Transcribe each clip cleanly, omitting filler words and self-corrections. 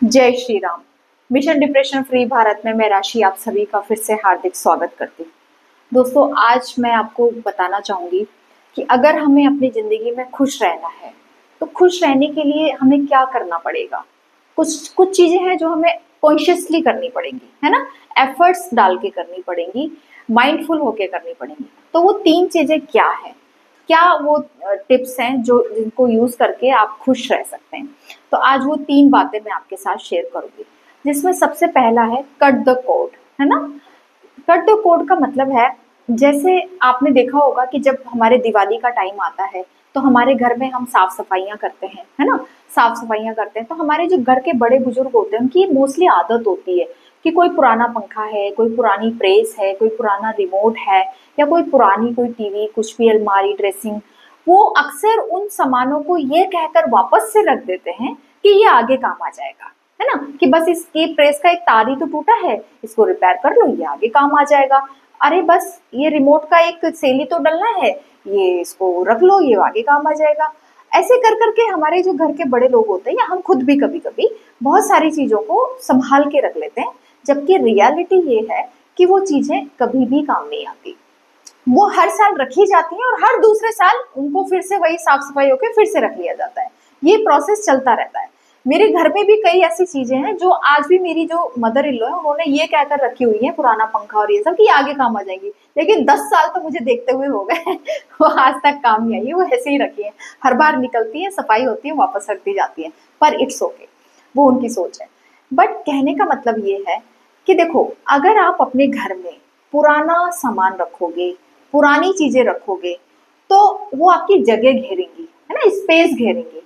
जय Shri Ram. Mission depression free Bharat में मैं राशि आप सभी का फिर से हार्दिक स्वागत करती हूँ। दोस्तों, आज मैं आपको बताना चाहूंगी कि अगर हमें अपनी जिंदगी में खुश रहना है तो खुश रहने के लिए हमें क्या करना पड़ेगा। कुछ कुछ चीजें हैं जो हमें कॉन्शियसली करनी पड़ेंगी, है ना। एफर्ट्स डाल के करनी पड़ेंगी, माइंडफुल होके करनी पड़ेंगी। तो वो 3 चीजें क्या है, क्या वो टिप्स हैं जो जिनको यूज करके आप खुश रह सकते हैं। तो आज वो 3 बातें मैं आपके साथ शेयर करूंगी, जिसमें सबसे पहला है कट द कोड, है ना। कट द कोड का मतलब है, जैसे आपने देखा होगा कि जब हमारे दिवाली का टाइम आता है तो हमारे घर में हम साफ सफाइयां करते हैं, है ना। साफ सफाइयां करते हैं तो हमारे जो घर के बड़े बुजुर्ग होते हैं उनकी मोस्टली आदत होती है कि कोई पुराना पंखा है, कोई पुरानी प्रेस है, कोई पुराना रिमोट है, या कोई पुरानी कोई टीवी, कुछ भी अलमारी, ड्रेसिंग, वो अक्सर उन सामानों को ये कहकर वापस से रख देते हैं कि ये आगे काम आ जाएगा, है ना। कि बस इसके प्रेस का एक तार ही तो टूटा है, इसको रिपेयर कर लो, ये आगे काम आ जाएगा। अरे बस ये रिमोट का एक सेल तो डलना है, ये इसको रख लो, ये आगे काम आ जाएगा। ऐसे कर करके हमारे जो घर के बड़े लोग होते हैं या हम खुद भी कभी कभी बहुत सारी चीजों को संभाल के रख लेते हैं, जबकि रियलिटी ये है कि वो चीजें कभी भी काम नहीं आती। वो हर साल रखी जाती हैं और हर दूसरे साल उनको फिर से वही साफ सफाई होकर फिर से रख लिया जाता है। ये प्रोसेस चलता रहता है। मेरे घर में भी कई ऐसी चीजें हैं जो आज भी मेरी जो मदर इन लॉ है उन्होंने ये कहकर रखी हुई है, पुराना पंखा और ये सब, कि आगे काम आ जाएंगी। लेकिन 10 साल तो मुझे देखते हुए हो गए वो आज तक काम नहीं आई है, वो ऐसे ही रखी है। हर बार निकलती है, सफाई होती है, वापस रख दी जाती है। पर इट्स ओके, वो उनकी सोच है। बट कहने का मतलब ये है कि देखो, अगर आप अपने घर में पुराना सामान रखोगे, पुरानी चीजें रखोगे, तो वो आपकी जगह घेरेंगी, है ना, स्पेस घेरेंगी।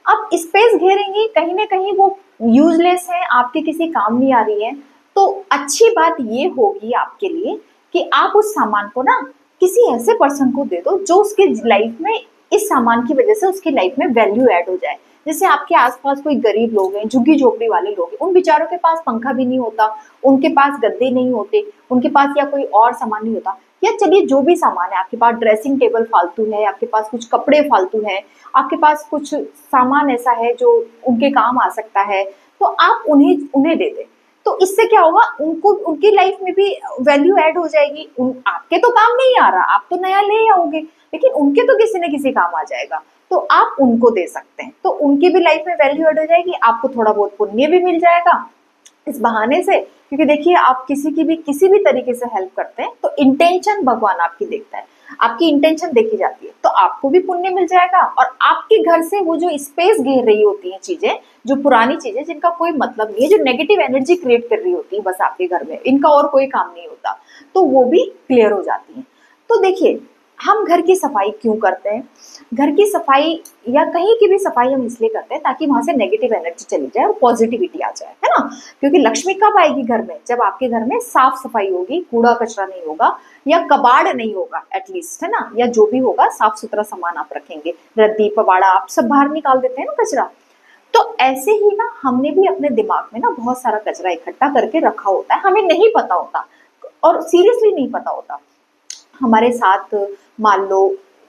अब स्पेस घेरेंगी, कहीं ना कहीं वो यूजलेस है, आपके किसी काम नहीं आ रही है। तो अच्छी बात ये होगी आपके लिए कि आप उस सामान को ना किसी ऐसे पर्सन को दे दो जो उसके लाइफ में इस सामान की वजह से उसकी लाइफ में वैल्यू ऐड हो जाए। जैसे आपके आसपास कोई गरीब लोग हैं, झुग्गी झोपड़ी वाले लोग हैं, उन बेचारों के पास पंखा भी नहीं होता, उनके पास गद्दे नहीं होते, उनके पास या कोई और सामान नहीं होता, या चलिए जो भी सामान है, आपके पास ड्रेसिंग टेबल फालतू है, आपके पास कुछ कपड़े फालतू है, आपके पास कुछ सामान ऐसा है जो उनके काम आ सकता है, तो आप उन्हें उन्हें दे दें। तो इससे क्या होगा, उनको उनकी लाइफ में भी वैल्यू ऐड हो जाएगी। आपके तो काम नहीं आ रहा, आप तो नया ले आओगे, लेकिन उनके तो किसी न किसी काम आ जाएगा, तो आप उनको दे सकते हैं। तो उनकी भी लाइफ में वैल्यू ऐड हो जाएगी, आपको थोड़ा बहुत पुण्य भी मिल जाएगा इस बहाने से। क्योंकि देखिए, आप किसी भी तरीके से हेल्प करते हैं तो इंटेंशन भगवान आपकी देखता है, आपकी इंटेंशन देखी जाती है, तो आपको भी पुण्य मिल जाएगा। और आपके घर से वो जो स्पेस घेर रही होती है चीजें, जो पुरानी चीजें जिनका कोई मतलब नहीं है, जो नेगेटिव एनर्जी क्रिएट कर रही होती है बस आपके घर में, इनका और कोई काम नहीं होता, तो वो भी क्लियर हो जाती है। तो देखिए, हम घर की सफाई क्यों करते हैं। घर की सफाई या कहीं की भी सफाई हम इसलिए करते हैं ताकि वहां से नेगेटिव एनर्जी चली जाए और पॉजिटिविटी आ जाए, है ना। क्योंकि लक्ष्मी कब आएगी घर में, जब आपके घर में साफ सफाई होगी, कूड़ा कचरा नहीं होगा, या कबाड़ नहीं होगा एटलीस्ट, है ना, या जो भी होगा साफ सुथरा सामान आप रखेंगे। रद्दी पवाड़ा आप सब बाहर निकाल देते हैं ना कचरा। तो ऐसे ही ना हमने भी अपने दिमाग में ना बहुत सारा कचरा इकट्ठा करके रखा होता है, हमें नहीं पता होता, और सीरियसली नहीं पता होता। हमारे साथ मान लो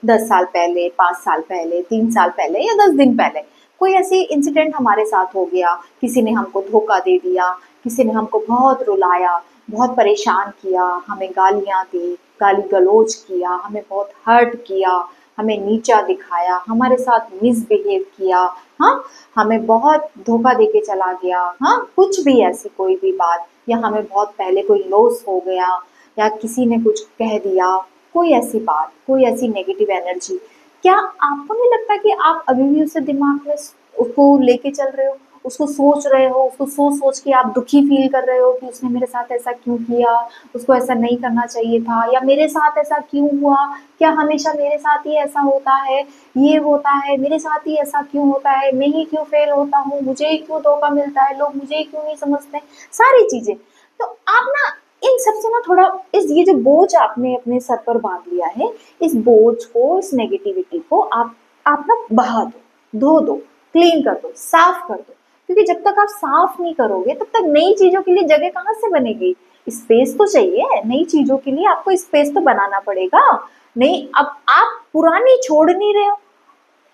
10 साल पहले, 5 साल पहले, 3 साल पहले, या 10 दिन पहले कोई ऐसी इंसिडेंट हमारे साथ हो गया, किसी ने हमको धोखा दे दिया, किसी ने हमको बहुत रुलाया, बहुत परेशान किया, हमें गालियां दी, गाली गलौज किया, हमें बहुत हर्ट किया, हमें नीचा दिखाया, हमारे साथ मिसबिहेव किया, हाँ, हमें बहुत धोखा दे के चला गया, हाँ, कुछ भी ऐसी कोई भी बात, या हमें बहुत पहले कोई लॉस हो गया, या किसी ने कुछ कह दिया, कोई ऐसी बात, कोई ऐसी नेगेटिव एनर्जी, क्या आपको नहीं लगता कि आप अभी भी उसे दिमाग में उसको लेके चल रहे हो, उसको सोच रहे हो, उसको सोच सोच के आप दुखी फील कर रहे हो कि उसने मेरे साथ ऐसा क्यों किया, उसको ऐसा नहीं करना चाहिए था, या मेरे साथ ऐसा क्यों हुआ, क्या हमेशा मेरे साथ ही ऐसा होता है, ये होता है मेरे साथ ही ऐसा क्यों होता है, मैं ही क्यों फेल होता हूँ, मुझे ही क्यों धोखा मिलता है, लोग मुझे ही क्यों नहीं समझते, सारी चीजें। तो आप ना इन सबसे ना थोड़ा, इस ये जो बोझ आपने अपने सर पर बांध लिया है, इस बोझ को, इस नेगेटिविटी को आप ना बहा दो, धो दो, क्लीन कर दो, साफ कर दो। क्योंकि जब तक आप साफ नहीं करोगे तब तक नई चीजों के लिए जगह कहाँ से बनेगी। स्पेस तो चाहिए, नई चीजों के लिए आपको स्पेस तो बनाना पड़ेगा। नहीं, अब आप पुरानी छोड़ नहीं रहे हो,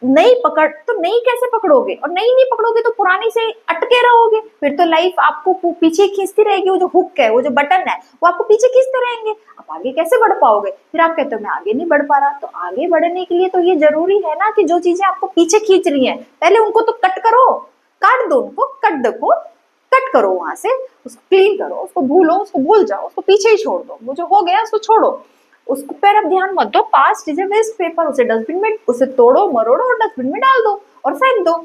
नई पकड़ तो नई कैसे पकड़ोगे, और नई नहीं पकड़ोगे तो पुरानी से अटके रहोगे, फिर तो लाइफ आपको पीछे खींचती रहेगी। वो जो हुक है, वो जो बटन है, वो आपको पीछे खींचते रहेंगे। आप आगे कैसे बढ़ पाओगे? फिर आप कहते हो मैं आगे नहीं बढ़ पा रहा। तो आगे बढ़ने के लिए तो ये जरूरी है ना कि जो चीजें आपको पीछे खींच रही हैं, पहले उनको तो कट करो, काट दो उनको, कट दो, कट करो वहां से, उसको क्लीन करो, उसको भूलो, उसको भूल जाओ, उसको पीछे ही छोड़ दो। वो जो हो गया उसको छोड़ो, उसको पर अब ध्यान मत दो। Past is a waste paper, उसे डस्टबिन में, उसे तोड़ो मरोड़ो और डस्टबिन में डाल दो और फेंक दो।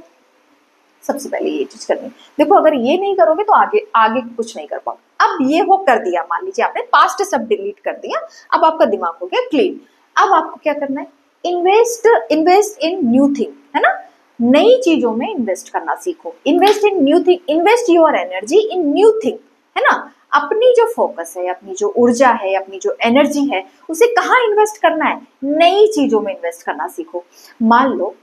सबसे पहले ये चीज करनी। देखो अगर ये नहीं करोगे तो आगे आगे कुछ नहीं कर पाओ। अब ये हो कर दिया, मान लीजिए आपने पास्ट सब डिलीट कर दिया, अब आपका दिमाग हो गया क्लीन। अब आपको क्या करना है? Invest invest in new thing, है ना? नई चीजों में इन्वेस्ट करना सीखो। Invest in new thing, invest your energy in new thing, है ना? अपनी जो फोकस है, अपनी जो ऊर्जा है, अपनी जो एनर्जी है, उसे कहाँ इन्वेस्ट करना है? नई चीजों में इन्वेस्ट करना सीखो। मान लो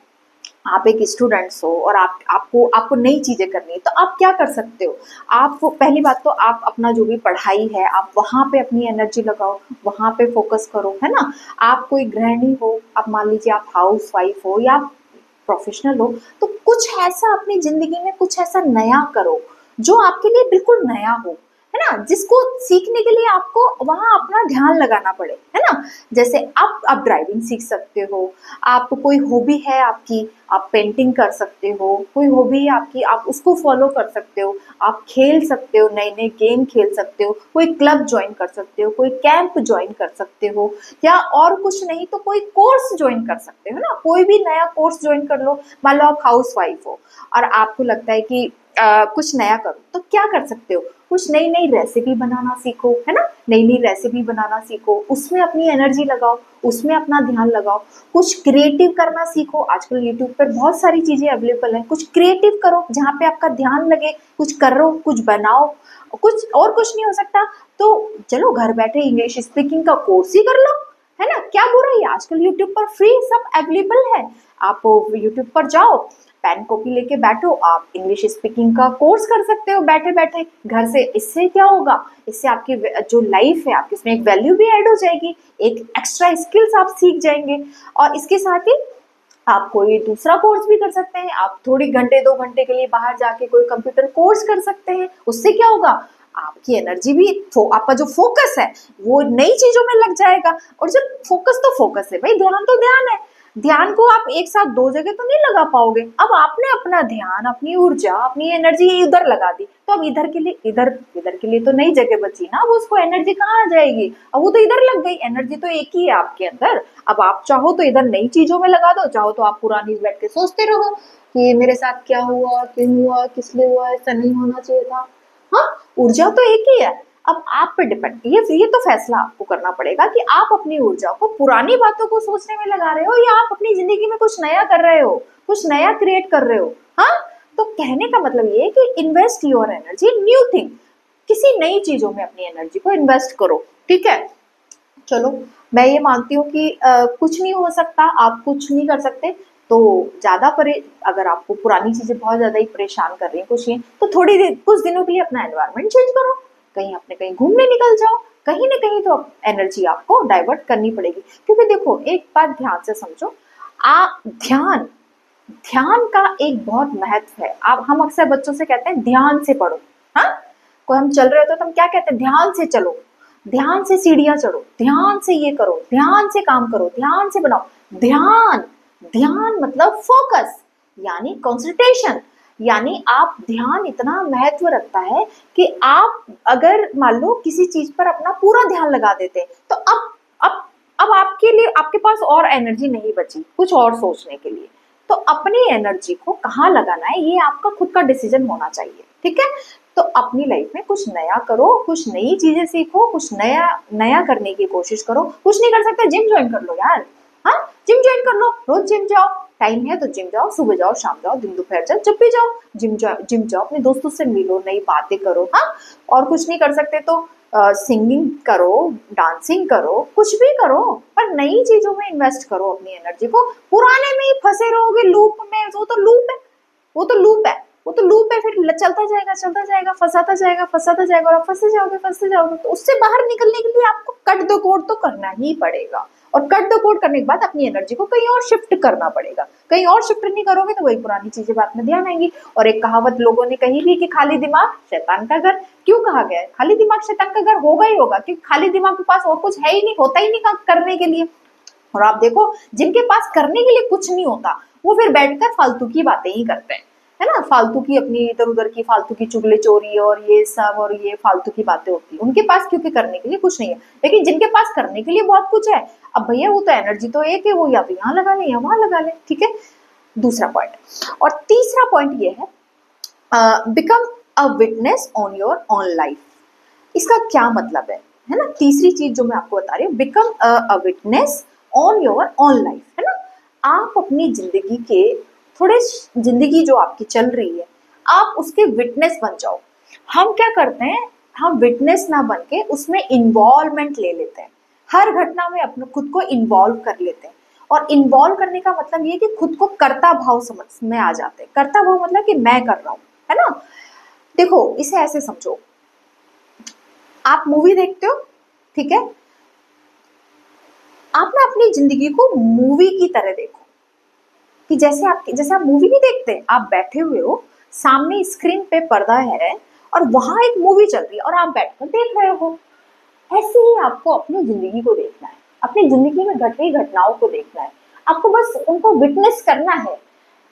आप एक स्टूडेंट्स हो और आपको नई चीजें करनी है, तो आप क्या कर सकते हो? आप पहली बात तो आप अपना जो भी पढ़ाई है, आप वहां पे अपनी एनर्जी लगाओ, वहां पे फोकस करो, है ना? आप कोई गृहिणी हो, आप मान लीजिए आप हाउस वाइफ हो या प्रोफेशनल हो, तो कुछ ऐसा अपनी जिंदगी में कुछ ऐसा नया करो जो आपके लिए बिल्कुल नया हो, है ना? जिसको सीखने के लिए आपको वहां अपना ध्यान लगाना पड़े, है ना? जैसे आप ड्राइविंग सीख सकते हो, आप कोई हॉबी है आपकी, आप पेंटिंग कर सकते हो, कोई हॉबी है आपकी, आप उसको फॉलो कर सकते हो, आप खेल सकते हो, नए नए गेम खेल सकते हो, कोई क्लब ज्वाइन कर सकते हो, कोई कैंप ज्वाइन कर सकते हो, या और कुछ नहीं तो कोई कोर्स ज्वाइन कर सकते हो ना, कोई भी नया कोर्स ज्वाइन कर लो। मान लो आप हाउस वाइफ हो और आपको लगता है कि कुछ नया करो, तो क्या कर सकते हो? कुछ नई नई रेसिपी बनाना सीखो, है ना? नई नई रेसिपी बनाना सीखो, उसमें अपनी एनर्जी लगाओ, उसमें अपना ध्यान लगाओ। कुछ क्रिएटिव करना सीखो, आजकल यूट्यूब पर बहुत सारी चीजें अवेलेबल हैं, कुछ क्रिएटिव करो जहाँ पे आपका ध्यान लगे, कुछ करो, कुछ बनाओ। कुछ और कुछ नहीं हो सकता तो चलो घर बैठे इंग्लिश स्पीकिंग का कोर्स ही कर लो, है ना? क्या बुरा है, आजकल यूट्यूब पर फ्री सब अवेलेबल है। आप यूट्यूब पर जाओ, पेन कॉपी लेके बैठो, आप इंग्लिश स्पीकिंग का कोर्स कर सकते हो बैठे बैठे घर से। इससे क्या होगा? इससे आपकी जो लाइफ है आपकी, उसमें एक वैल्यू भी ऐड हो जाएगी, एक एक्स्ट्रा स्किल्स आप सीख जाएंगे। और इसके साथ ही आप कोई दूसरा कोर्स भी कर सकते हैं। आप थोड़ी घंटे 2 घंटे के लिए बाहर जाके कोई कंप्यूटर कोर्स कर सकते हैं। उससे क्या होगा? आपकी एनर्जी भी, आपका जो फोकस है वो नई चीजों में लग जाएगा। और जब फोकस तो फोकस है भाई, ध्यान तो ध्यान है, ध्यान को आप एक साथ 2 जगह तो नहीं लगा पाओगे। अब आपने अपना ध्यान, अपनी ऊर्जा, अपनी एनर्जी इधर लगा दी, तो अब इधर के लिए इधर के लिए तो नई जगह बची ना, अब उसको एनर्जी कहाँ आ जाएगी? अब वो तो इधर लग गई। एनर्जी तो एक ही है आपके अंदर। अब आप चाहो तो इधर नई चीजों में लगा दो, चाहो तो आप पुरानी बैठ के सोचते रहो कि मेरे साथ क्या हुआ, क्यों हुआ, किस लिए हुआ, ऐसा नहीं होना चाहिए था। हाँ, ऊर्जा तो एक ही है। अब आप पे डिपेंड, ये तो फैसला आपको करना पड़ेगा कि आप अपनी ऊर्जा को पुरानी बातों को सोचने में लगा रहे हो या आप अपनी जिंदगी में कुछ नया कर रहे हो, कुछ नया क्रिएट कर रहे हो। हाँ, तो कहने का मतलब ये है कि invest your energy new thing, किसी नई चीजों में अपनी एनर्जी को इन्वेस्ट करो, ठीक है? चलो, मैं ये मानती हूँ कि कुछ नहीं हो सकता, आप कुछ नहीं कर सकते, तो ज्यादा परे अगर आपको पुरानी चीजें बहुत ज्यादा ही परेशान कर रही हैं कुछ नहीं, तो थोड़ी देर कुछ दिनों के लिए अपना एनवायरनमेंट चेंज करो, कहीं अपने कहीं घूमने निकल जाओ, कहीं ना कहीं तो एनर्जी आपको डाइवर्ट करनी पड़ेगी। क्योंकि देखो एक बात ध्यान से समझो, आप ध्यान ध्यान का एक बहुत महत्व है। आप हम अक्सर बच्चों से कहते हैं ध्यान से पढ़ो। हाँ, कोई हम चल रहे होते तो हम क्या कहते हैं? ध्यान से चलो, ध्यान से सीढ़ियां चढ़ो, ध्यान से ये करो, ध्यान से काम करो, ध्यान से बनाओ। ध्यान ध्यान मतलब फोकस, यानी कंसंट्रेशन, यानी आप ध्यान इतना महत्व रखता है कि आप अगर मान लो किसी चीज पर अपना पूरा ध्यान लगा देते तो अब अब आपके लिए, आपके पास और एनर्जी नहीं बची कुछ और सोचने के लिए। तो अपनी एनर्जी को कहाँ लगाना है ये आपका खुद का डिसीजन होना चाहिए, ठीक है? तो अपनी लाइफ में कुछ नया करो, कुछ नई चीजें सीखो, कुछ नया नया करने की कोशिश करो। कुछ नहीं कर सकते, जिम ज्वाइन कर लो यार। हाँ, जिम ज्वाइन कर लो, रोज जिम जाओ, टाइम है तो जिम जाओ, सुबह जाओ, शाम जाओ, दिन दोपहर जाओ, जब भी जाओ जिम जाओ, अपने दोस्तों से मिलो, नई बातें करो। हाँ, और कुछ नहीं कर सकते तो सिंगिंग करो, डांसिंग करो, कुछ भी करो, पर नई चीजों में इन्वेस्ट करो अपनी एनर्जी को। पुराने में ही फंसे रहोगे लूप में, वो तो लूप है, वो तो लूप है, वो तो लूप है, फिर चलता जाएगा, फंसाता जाएगा और आप फंसते जाओगे। तो उससे बाहर निकलने के लिए आपको कट द कोड तो करना ही पड़ेगा, और कट द कोड करने के बाद अपनी एनर्जी को कहीं और शिफ्ट करना पड़ेगा। कहीं और शिफ्ट नहीं करोगे तो वही पुरानी चीजें बात में ध्यान आएंगी। और एक कहावत लोगों ने कही भी कि खाली दिमाग शैतान का घर। क्यों कहा गया है? खाली दिमाग शैतान का घर होगा ही होगा, क्योंकि खाली दिमाग के पास और कुछ है ही नहीं, होता ही नहीं काम करने के लिए। और आप देखो, जिनके पास करने के लिए कुछ नहीं होता वो फिर बैठकर फालतू की बातें ही करते हैं, है ना। फालतू की अपनी इधर उधर की फालतू की चुगली चोरी और ये सब और ये फालतू की बातें होती है उनके पास, क्योंकि करने के लिए कुछ नहीं है। लेकिन जिनके पास करने के लिए बहुत कुछ है, अब भैया वो तो एनर्जी तो एक है, वो या तो यहाँ लगा ले या वहां लगा ले, ठीक है। दूसरा पॉइंट। और तीसरा पॉइंट ये है, become a witness on your own life. इसका क्या मतलब है ना। तीसरी चीज जो मैं आपको बता रही हूँ, become a witness on your own life, है ना। आप अपनी जिंदगी के थोड़े, जिंदगी जो आपकी चल रही है, आप उसके विटनेस बन जाओ। हम क्या करते हैं, हम विटनेस ना बन के उसमें इन्वॉल्वमेंट ले लेते हैं, हर घटना में अपने खुद को इन्वॉल्व कर लेते हैं। और इन्वॉल्व करने का मतलब ये कि खुद को कर्ता भाव समझ में आ जाते हैं। कर्ता भाव मतलब कि मैं कर रहा हूँ, है ना। देखो इसे ऐसे समझो, आप मूवी देखते हो, ठीक है, आप ना अपनी जिंदगी को मूवी की तरह देखो, कि जैसे आप मूवी नहीं देखते, आप बैठे हुए हो, सामने स्क्रीन पे पर्दा है और वहां एक मूवी चल रही है और आप बैठकर देख रहे हो। ऐसे ही आपको अपनी जिंदगी को देखना है, अपनी जिंदगी में घट रही घटनाओं को देखना है, आपको बस उनको विटनेस करना है।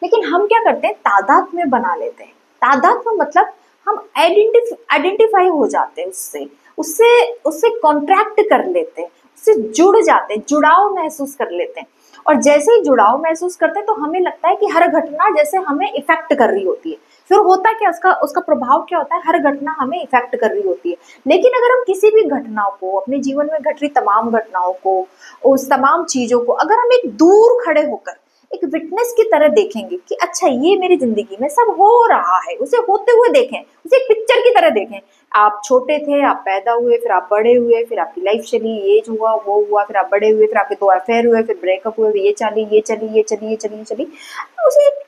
लेकिन हम क्या करते हैं, तादाद में बना लेते हैं। तादाद में मतलब हम आइडेंटिफाई हो जाते हैं उससे उससे उससे कॉन्ट्रैक्ट कर लेते हैं, उससे जुड़ जाते हैं, जुड़ाव महसूस कर लेते हैं। और जैसे ही जुड़ाव महसूस करते हैं तो हमें लगता है कि हर घटना जैसे हमें इफेक्ट कर रही होती है। फिर होता क्या, उसका प्रभाव क्या होता है, हर घटना हमें इफेक्ट कर रही होती है। लेकिन अगर हम किसी भी घटनाओं को, अपने जीवन में घट रही तमाम घटनाओं को, उस तमाम चीजों को अगर हम एक दूर खड़े होकर एक विटनेस की तरह देखेंगे कि अच्छा ये मेरी जिंदगी में सब हो रहा है, उसे होते हुए देखें, उसे एक पिक्चर की तरह देखें। आप छोटे थे, आप पैदा हुए, फिर आप बड़े हुए, फिर आपकी लाइफ चली, ये हुआ वो हुआ, फिर आप बड़े हुए, फिर आपके 2 अफेयर हुए, फिर ब्रेकअप हुए, ये चली, उसे एक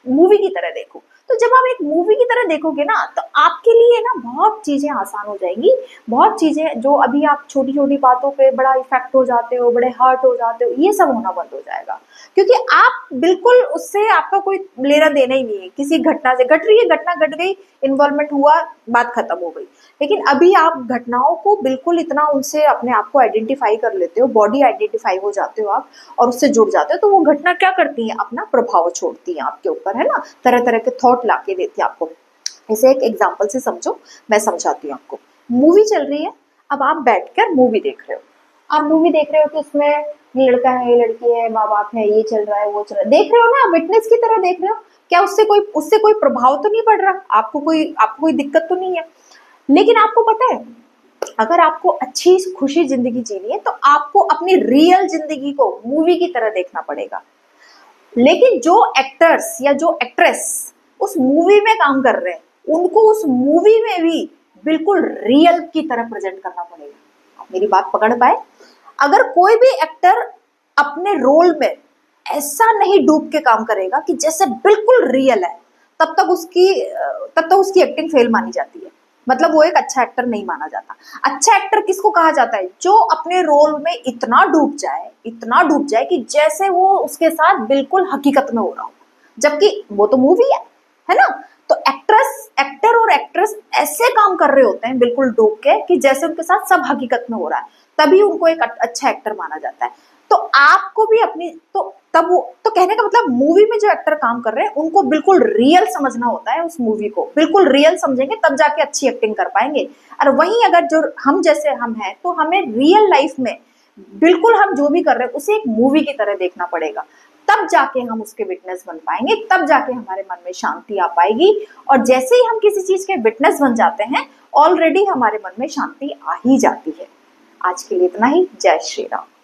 मूवी की तरह देखो। तो जब आप एक मूवी की तरह देखोगे ना, तो आपके लिए ना बहुत चीजें आसान हो जाएंगी। बहुत चीजें जो अभी आप छोटी छोटी बातों पे बड़ा इफेक्ट हो जाते हो, बड़े हर्ट हो जाते हो, ये सब होना बंद हो जाएगा। क्योंकि आप बिल्कुल उससे, आपका कोई लेना देना ही नहीं है। किसी घटना से, घट रही है, घटना घट गई, इन्वॉल्वमेंट हुआ, बात खत्म हो गई। लेकिन अभी आप घटनाओं को बिल्कुल इतना उनसे अपने आप को आइडेंटिफाई कर लेते हो, बॉडी आइडेंटिफाई हो जाते हो आप, और उससे जुड़ जाते हो। तो वो घटना क्या करती है, अपना प्रभाव छोड़ती है आपके ऊपर, है ना। तरह तरह के थॉट लाके देती है आपको। इसे एक एग्जाम्पल से समझो, मैं समझाती हूँ आपको। मूवी चल रही है, अब आप बैठकर मूवी देख रहे हो। आप मूवी देख रहे हो कि उसमें ये लड़का है, ये लड़की है, माँ बाप है, ये चल रहा है, वो चल रहा है, देख रहे हो ना, विटनेस की तरह देख रहे हो। क्या उससे कोई प्रभाव तो नहीं पड़ रहा, आपको कोई दिक्कत तो नहीं है। लेकिन आपको पता है, अगर आपको अच्छी खुशी जिंदगी जीनी है तो आपको अपनी रियल जिंदगी को मूवी की तरह देखना पड़ेगा। लेकिन जो एक्टर्स या जो एक्ट्रेस उस मूवी में काम कर रहे हैं, उनको उस मूवी में भी बिल्कुल रियल की तरह प्रेजेंट करना पड़ेगा। आप मेरी बात पकड़ पाए? अगर कोई भी एक्टर अपने रोल में ऐसा नहीं डूब के काम करेगा कि जैसे बिल्कुल रियल है, तब तक उसकी एक्टिंग फेल मानी जाती है। मतलब वो एक अच्छा एक्टर नहीं माना जाता। अच्छा एक्टर किसको कहा जाता है? जो अपने रोल में इतना डूब जाए कि जैसे वो उसके साथ बिल्कुल हकीकत में हो रहा हो, जबकि वो तो मूवी है ना। तो एक्टर और एक्ट्रेस ऐसे काम कर रहे होते हैं बिल्कुल डूब के कि जैसे उनके साथ सब हकीकत में हो रहा है, तभी उनको एक अच्छा एक्टर माना जाता है। तो आपको भी अपनी तो कहने का मतलब, मूवी में जो एक्टर काम कर रहे हैं उनको बिल्कुल रियल समझना होता है। उस मूवी को बिल्कुल रियल समझेंगे तब जाके अच्छी एक्टिंग कर पाएंगे। और वहीं अगर जो हम जैसे हम हैं, तो हमें रियल लाइफ में बिल्कुल हम जो भी कर रहे हैं उसे एक मूवी की तरह देखना पड़ेगा। तब जाके हम उसके विटनेस बन पाएंगे, तब जाके हमारे मन में शांति आ पाएगी। और जैसे ही हम किसी चीज के विटनेस बन जाते हैं, ऑलरेडी हमारे मन में शांति आ ही जाती है। आज के लिए इतना ही। जय श्री राम।